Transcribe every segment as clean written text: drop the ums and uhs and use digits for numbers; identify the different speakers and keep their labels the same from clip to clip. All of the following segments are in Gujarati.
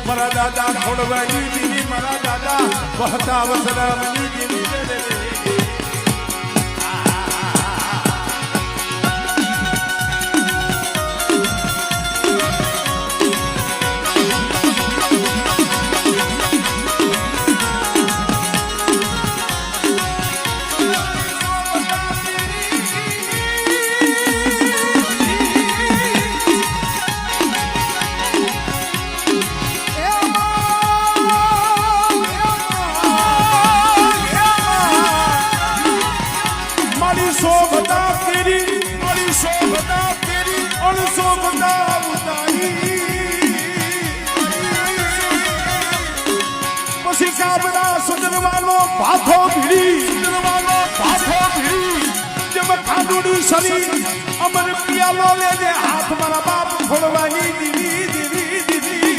Speaker 1: મારા દાદા ખોડવાની દીદી મારા દાદા વહતા વસરામની દીદી ભાથો ભીડી જબ ખાંડુડી શરીર અમર પિયાલો લેજે હાથ મારા બાપ ખોડવાની દીદી દીદી દીદી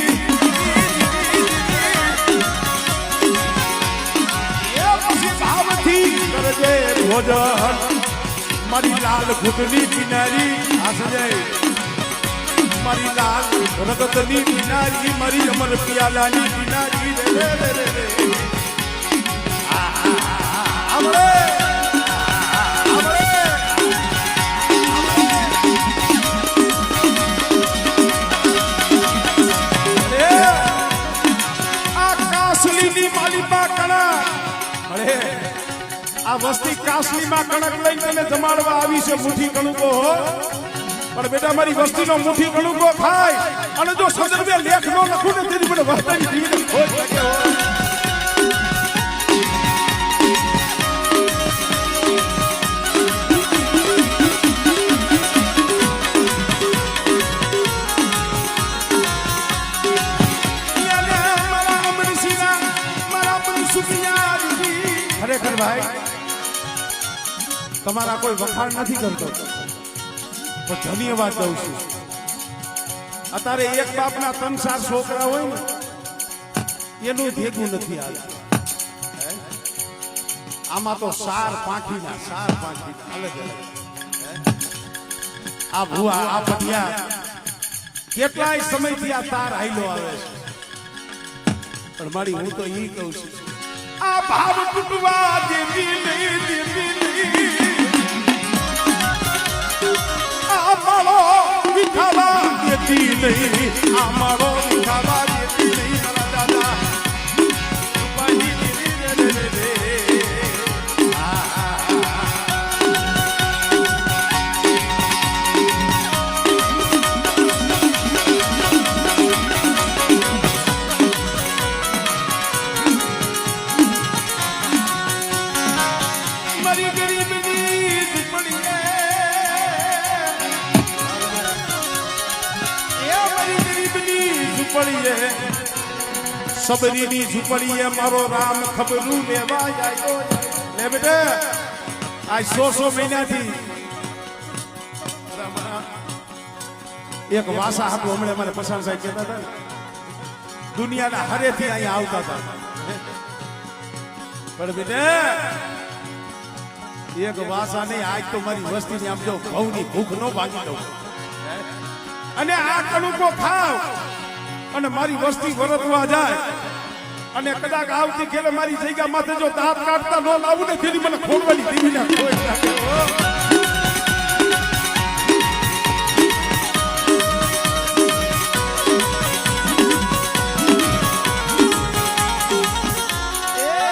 Speaker 1: એ પછી ભાવથી કરજે ભોજન મારી લાલ ઘૂંટની કિનારી હાસજે મારી લાલ રગતની કિનારી મારી અમર પિયાલાની કિનારી રે રે રે રે આ વસ્તી કાસલીમાં કણક લઈને તને જમાડવા આવી છે મુઠ્ઠી કણુકો પણ બેટા મારી વસ્તીનો મુઠ્ઠી કણુકો ખાય અને જો સંદર્ભે લેખ નો લખું ને તેની મને વસ્તીની જીવને ખોટ લાગે ખરેખર ભાઈ તમારા કોઈ વખાણ નથી કરતો પણ ધન્યવાદ દઉં છું અત્યારે એક બાપના 3-4 છોકરા હોય ને એનું ભેગું નથી આવતું આમાં તો સાર પાંખીના અલગ આ ભુવા આ પટિયા કેટલાય સમયથી આ તાર હાઈલો આવે છે પણ મારી હું તો ઈ કહું છું આ ભાવ તૂટવા દેવી નહીં આ મારો વિખાવા દેતી નહીં આ મારો વિખાવા દેતી નહીં મારા દાદા પાણી દેવી રે રે રે સબરીની ઝૂંપડીએ મારો રામ ખબરું લેવા આવ્યો લે બેટા આ 100 મહિનાથી એક વાસા હતું હમણાં મને પસાણ સાહેબ કહેતા હતા દુનિયાના હરેથી અહીંયા આવતા હતા પણ બેટા એક વાસા નહીં આજ તો મારી વસ્તીની આમ જો ઘઉંની ભૂખ નો ભાગી દઉં અને આ કણુકો ખાવ અને મારી વસ્તી વરતવા જાય અને કદાચ આવતી ખેલે મારી જગ્યા માથે જો દાંત કાઢતા ન લાવું ને તેની મને ખોડવાની દીવી ના ખોટ લાગે